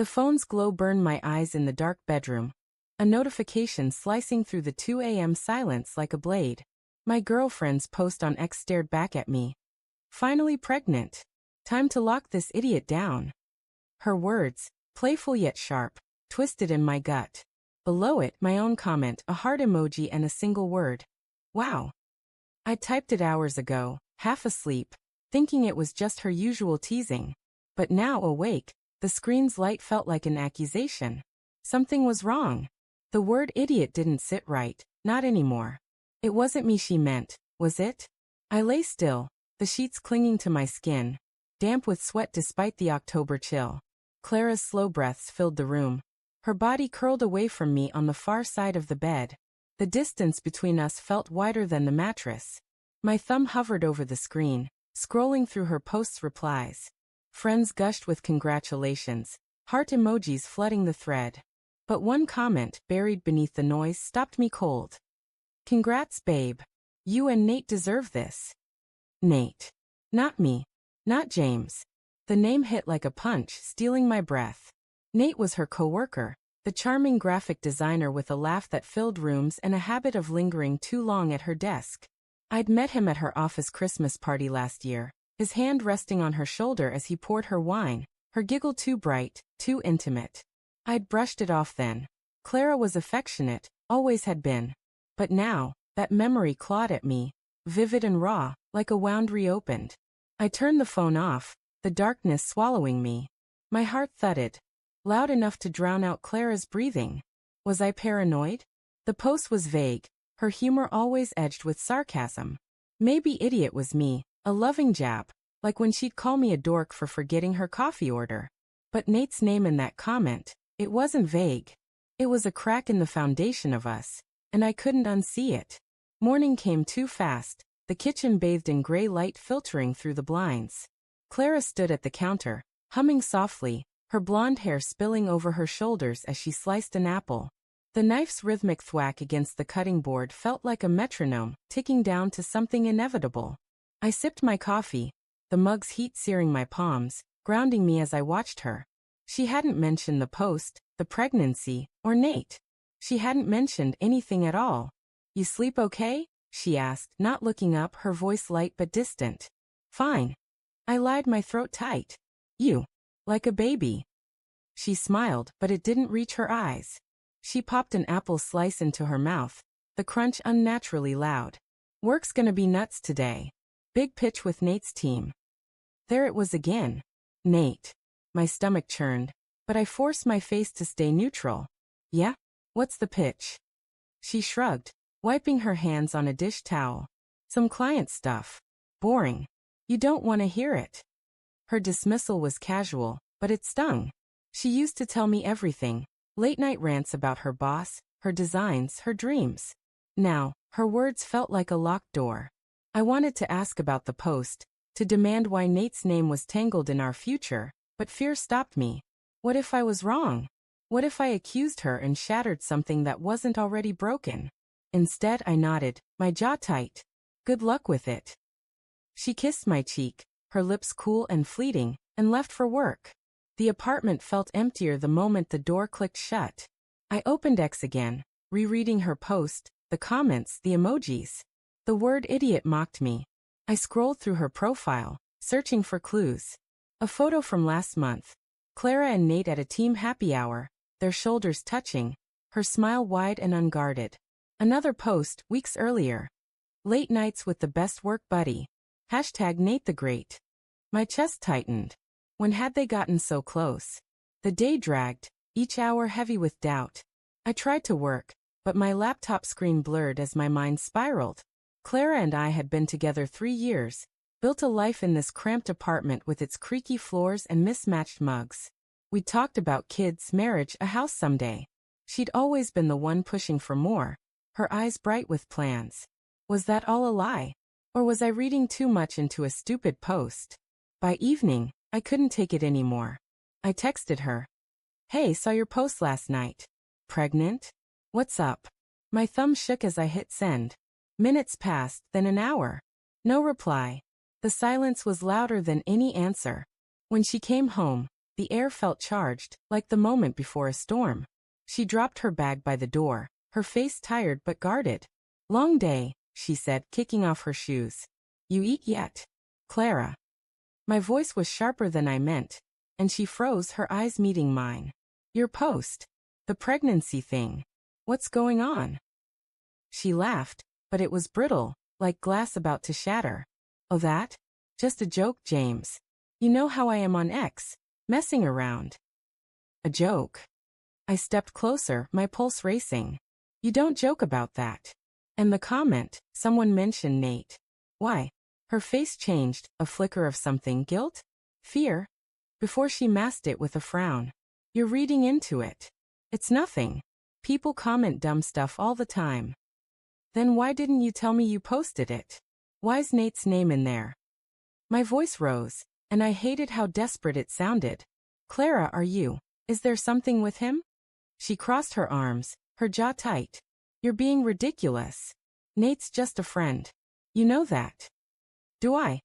The phone's glow burned my eyes in the dark bedroom. A notification slicing through the 2 a.m. silence like a blade. My girlfriend's post on X stared back at me. Finally pregnant. Time to lock this idiot down. Her words, playful yet sharp, twisted in my gut. Below it, my own comment, a heart emoji and a single word. Wow. I typed it hours ago, half asleep, thinking it was just her usual teasing. But now awake, the screen's light felt like an accusation. Something was wrong. The word idiot didn't sit right, not anymore. It wasn't me she meant, was it? I lay still, the sheets clinging to my skin, damp with sweat despite the October chill. Clara's slow breaths filled the room. Her body curled away from me on the far side of the bed. The distance between us felt wider than the mattress. My thumb hovered over the screen, scrolling through her post's replies. Friends gushed with congratulations, heart emojis flooding the thread. But one comment, buried beneath the noise, stopped me cold. Congrats, babe. You and Nate deserve this. Nate. Not me. Not James. The name hit like a punch, stealing my breath. Nate was her coworker, the charming graphic designer with a laugh that filled rooms and a habit of lingering too long at her desk. I'd met him at her office Christmas party last year, his hand resting on her shoulder as he poured her wine, her giggle too bright, too intimate. I'd brushed it off then. Clara was affectionate, always had been. But now, that memory clawed at me, vivid and raw, like a wound reopened. I turned the phone off, the darkness swallowing me. My heart thudded, loud enough to drown out Clara's breathing. Was I paranoid? The post was vague, her humor always edged with sarcasm. Maybe idiot was me, a loving jab, like when she'd call me a dork for forgetting her coffee order. But Nate's name in that comment, it wasn't vague. It was a crack in the foundation of us, and I couldn't unsee it. Morning came too fast, the kitchen bathed in gray light filtering through the blinds. Clara stood at the counter, humming softly, her blonde hair spilling over her shoulders as she sliced an apple. The knife's rhythmic thwack against the cutting board felt like a metronome, ticking down to something inevitable. I sipped my coffee, the mug's heat searing my palms, grounding me as I watched her. She hadn't mentioned the post, the pregnancy, or Nate. She hadn't mentioned anything at all. You sleep okay? She asked, not looking up, her voice light but distant. Fine. I lied, my throat tight. You. Like a baby. She smiled, but it didn't reach her eyes. She popped an apple slice into her mouth, the crunch unnaturally loud. Work's gonna be nuts today. Big pitch with Nate's team. There it was again. Nate. My stomach churned, but I forced my face to stay neutral. Yeah? What's the pitch? She shrugged, wiping her hands on a dish towel. Some client stuff. Boring. You don't want to hear it. Her dismissal was casual, but it stung. She used to tell me everything. Late-night rants about her boss, her designs, her dreams. Now, her words felt like a locked door. I wanted to ask about the post, to demand why Nate's name was tangled in our future, but fear stopped me. What if I was wrong? What if I accused her and shattered something that wasn't already broken? Instead, I nodded, my jaw tight. Good luck with it. She kissed my cheek, her lips cool and fleeting, and left for work. The apartment felt emptier the moment the door clicked shut. I opened X again, rereading her post, the comments, the emojis. The word idiot mocked me. I scrolled through her profile, searching for clues. A photo from last month. Clara and Nate at a team happy hour, their shoulders touching, her smile wide and unguarded. Another post, weeks earlier. Late nights with the best work buddy. Hashtag Nate the Great. My chest tightened. When had they gotten so close? The day dragged, each hour heavy with doubt. I tried to work, but my laptop screen blurred as my mind spiraled. Clara and I had been together 3 years, built a life in this cramped apartment with its creaky floors and mismatched mugs. We'd talked about kids, marriage, a house someday. She'd always been the one pushing for more, her eyes bright with plans. Was that all a lie? Or was I reading too much into a stupid post? By evening, I couldn't take it anymore. I texted her. Hey, saw your post last night. Pregnant? What's up? My thumb shook as I hit send. Minutes passed, then an hour. No reply. The silence was louder than any answer. When she came home, The air felt charged, like the moment before a storm. She dropped her bag by the door, her face tired but guarded. "Long day," she said, kicking off her shoes. "You eat yet, Clara?" My voice was sharper than I meant, and she froze, her eyes meeting mine. "Your post. The pregnancy thing. What's going on?" She laughed, but it was brittle, like glass about to shatter. "Oh, that? Just a joke, James. You know how I am on X, messing around." "A joke?" I stepped closer, my pulse racing. "You don't joke about that." And the comment, someone mentioned Nate. "Why?" Her face changed, a flicker of something, guilt? Fear? Before she masked it with a frown. "You're reading into it. It's nothing. People comment dumb stuff all the time." "Then why didn't you tell me you posted it? Why's Nate's name in there?" My voice rose, and I hated how desperate it sounded. "Clara, is there something with him?" She crossed her arms, her jaw tight. "You're being ridiculous. Nate's just a friend. You know that." "Do I?"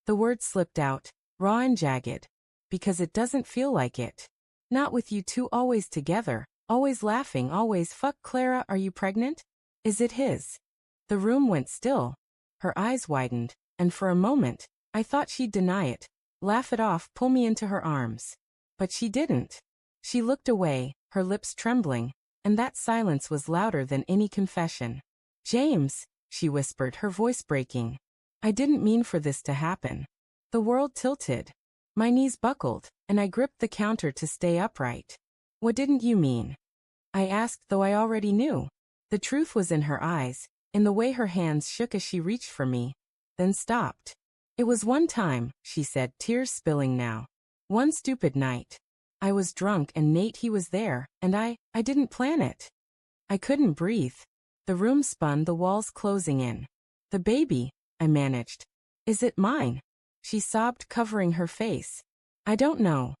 The word slipped out, raw and jagged. "Because it doesn't feel like it. Not with you two always together, always laughing, always fuck. Clara, are you pregnant? Is it his?" The room went still. Her eyes widened, and for a moment, I thought she'd deny it, laugh it off, pull me into her arms. But she didn't. She looked away, her lips trembling, and that silence was louder than any confession. "James," she whispered, her voice breaking. "I didn't mean for this to happen." The world tilted. My knees buckled, and I gripped the counter to stay upright. "What didn't you mean?" I asked, though I already knew. The truth was in her eyes, in the way her hands shook as she reached for me, then stopped. "It was one time," she said, tears spilling now. "One stupid night. I was drunk and Nate, he was there, and I didn't plan it." I couldn't breathe. The room spun, the walls closing in. "The baby," I managed. "Is it mine?" She sobbed, covering her face. "I don't know."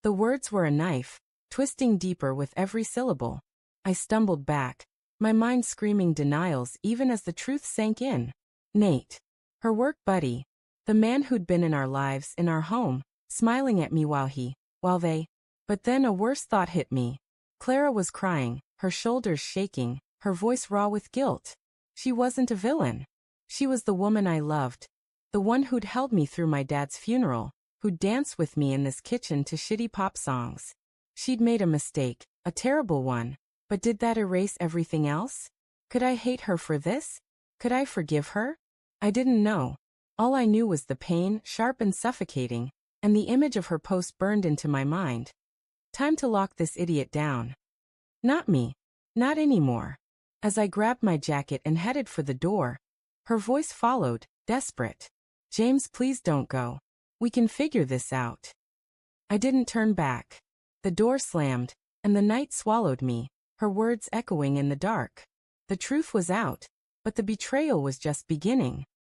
The words were a knife, twisting deeper with every syllable. I stumbled back, my mind screaming denials even as the truth sank in. Nate. Her work buddy. The man who'd been in our lives, in our home, smiling at me while they... But then a worse thought hit me. Clara was crying, her shoulders shaking, her voice raw with guilt. She wasn't a villain. She was the woman I loved. The one who'd held me through my dad's funeral, who'd danced with me in this kitchen to shitty pop songs. She'd made a mistake, a terrible one, but did that erase everything else? Could I hate her for this? Could I forgive her? I didn't know. All I knew was the pain, sharp and suffocating, and the image of her post burned into my mind. Time to lock this idiot down. Not me. Not anymore. As I grabbed my jacket and headed for the door, her voice followed, desperate. "James, please don't go. We can figure this out." I didn't turn back. The door slammed, and the night swallowed me, her words echoing in the dark. The truth was out, but the betrayal was just beginning.